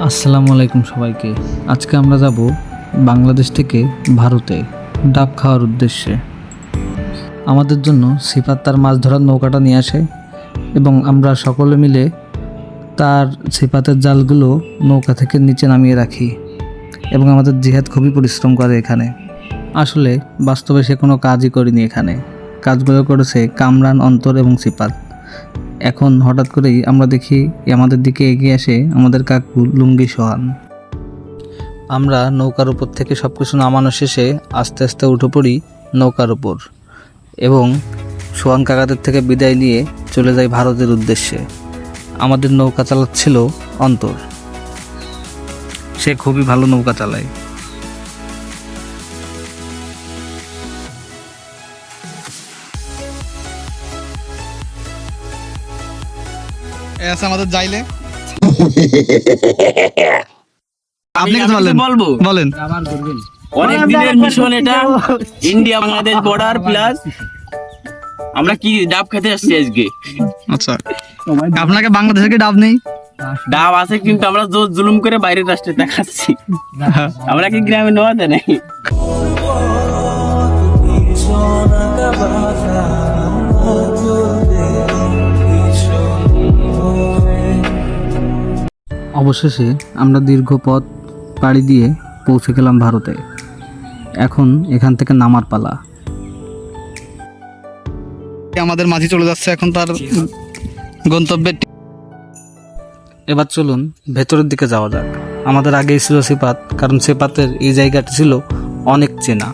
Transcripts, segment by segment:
আসসালামু আলাইকুম সবাইকে। আজকে আমরা যাব বাংলাদেশ থেকে ভারতে ডাব খাওয়ার উদ্দেশ্যে। আমাদের জন্য সিফাত তার মাছ ধরার নৌকাটা নিয়ে আসে এবং আমরা সকলে মিলে তার সিফাতের জালগুলো নৌকা থেকে নিচে নামিয়ে রাখি এবং আমাদের জিহাদ খুবই পরিশ্রম করে এখানে। আসলে বাস্তবে সে কোনো কাজই করেনি, এখানে কাজগুলো করেছে কামরান, অন্তর এবং সিফাত। এখন হঠাৎ করেই আমরা দেখি আমাদের দিকে এগিয়ে আসে আমাদের কাকু লুঙ্গি সোহান। আমরা নৌকার উপর থেকে সব কিছু নামানো শেষে আস্তে আস্তে উঠে পড়ি নৌকার উপর এবং সোহান কাকাদের থেকে বিদায় নিয়ে চলে যাই ভারতের উদ্দেশ্যে। আমাদের নৌকা চালাচ্ছিল অন্তর, সে খুবই ভালো নৌকা চালায়। আমাদের যাইলে আপনি কিছু বলবো বলেন। অনেক দিনের মিশন এটা, ইন্ডিয়া বাংলাদেশ বর্ডার প্লাস আমরা কি ডাব খেতে আসছি আজকে। আচ্ছা, আপনাকে বাংলাদেশে কি ডাব নেই? ডাব আছে, কিন্তু আমরা জুলুম করে বাইরের রাষ্ট্রে দেখাচ্ছি। আমরা কি গ্রামে নেওয়াতে নেই। অবশেষে আমরা দীর্ঘ পথ পাড়ি দিয়ে পৌঁছে গেলাম ভারতে। এখন এখান থেকে নামার পালা। আমাদের মাঝি চলে যাচ্ছে এখন তার গন্তব্যে। এবার চলুন ভেতরের দিকে যাওয়া যাক। আমাদের আগেই ছিল সিপাত, কারণ সিপাতের এই জায়গাটি ছিল অনেক চেনা।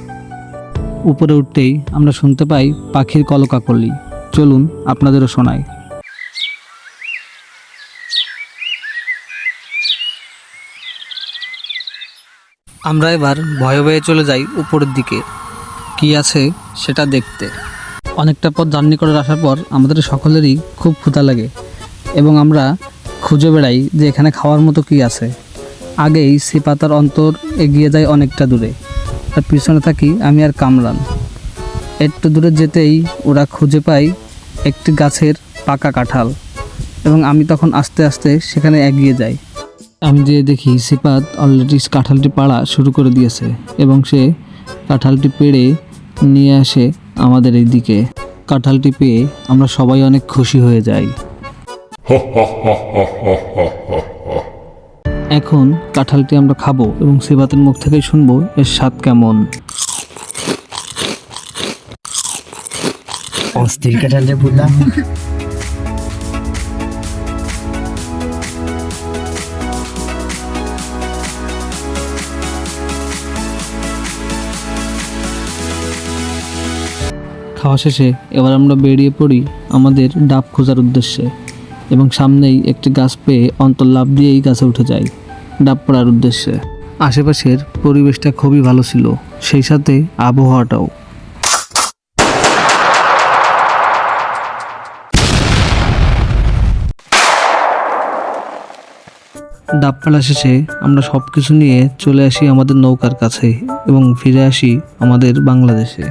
উপরে উঠতেই আমরা শুনতে পাই পাখির কলকাকলি। চলুন আপনাদেরও শোনাই। আমরা এবার ভয়ে ভয়ে চলে যাই উপরের দিকে, কি আছে সেটা দেখতে। অনেকটা পথ জার্নি করে আসার পর আমাদের সকলেরই খুব ক্ষুধা লাগে এবং আমরা খুঁজে বেড়াই যে এখানে খাওয়ার মতো কি আছে। আগেই সিপাতার অন্তর এগিয়ে যায় অনেকটা দূরে, তার পিছনে থাকি আমি আর কামরান। একটু দূরে যেতেই ওরা খুঁজে পায় একটি গাছের পাকা কাঁঠাল এবং আমি তখন আস্তে আস্তে সেখানে এগিয়ে যাই। আমি যেয়ে দেখি সিপাত অলরেডি কাঁঠালটি পাড়া শুরু করে দিয়েছে এবং সে কাঁঠালটি পেড়ে নিয়ে আসে আমাদের এই দিকে। কাঁঠালটি পেয়ে আমরা সবাই অনেক খুশি হয়ে যাই। এখন কাঁঠালটি আমরা খাবো এবং সিপাতের মুখ থেকেই শুনবো এর স্বাদ কেমন। অস্থির কাঁঠালটা পুরা খাওয়া শেষে এবার আমরা বেরিয়ে পড়ি আমাদের ডাব খোঁজার উদ্দেশ্যে এবং সামনেই একটি গাছ পেয়ে অন্তর লাফ দিয়েই গাছে উঠে যায় ডাব পড়ার উদ্দেশ্যে। আশেপাশের পরিবেশটা খুবই ভালো ছিল, সেই সাথে আবহাওয়াটাও। ডাব পাড়া শেষে আমরা সব কিছু নিয়ে চলে আসি আমাদের নৌকার কাছে এবং ফিরে আসি আমাদের বাংলাদেশে।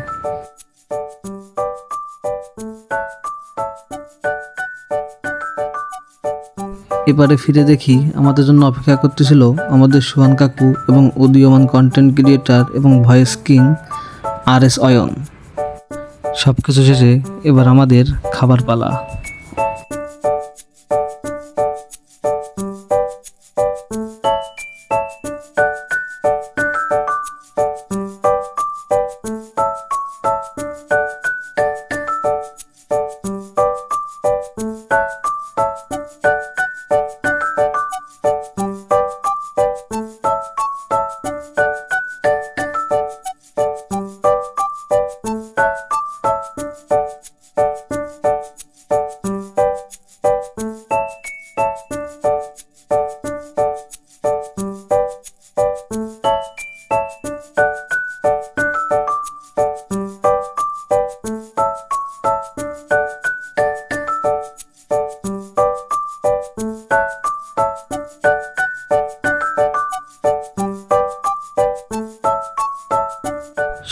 এবারে ফিরে দেখি আমাদের জন্য অপেক্ষা করতেছিল আমাদের সোহান কাকু এবং উদীয়মান কন্টেন্ট ক্রিয়েটার এবং ভয়েস কিং RS অয়ন। সব কিছু শেষে এবার আমাদের খাবার পালা।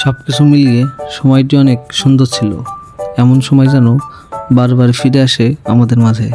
সব কিছু মিলিয়ে সময়টি অনেক সুন্দর ছিল। এমন সময় যেন বারবার ফিরে আসে আমাদের মাঝে।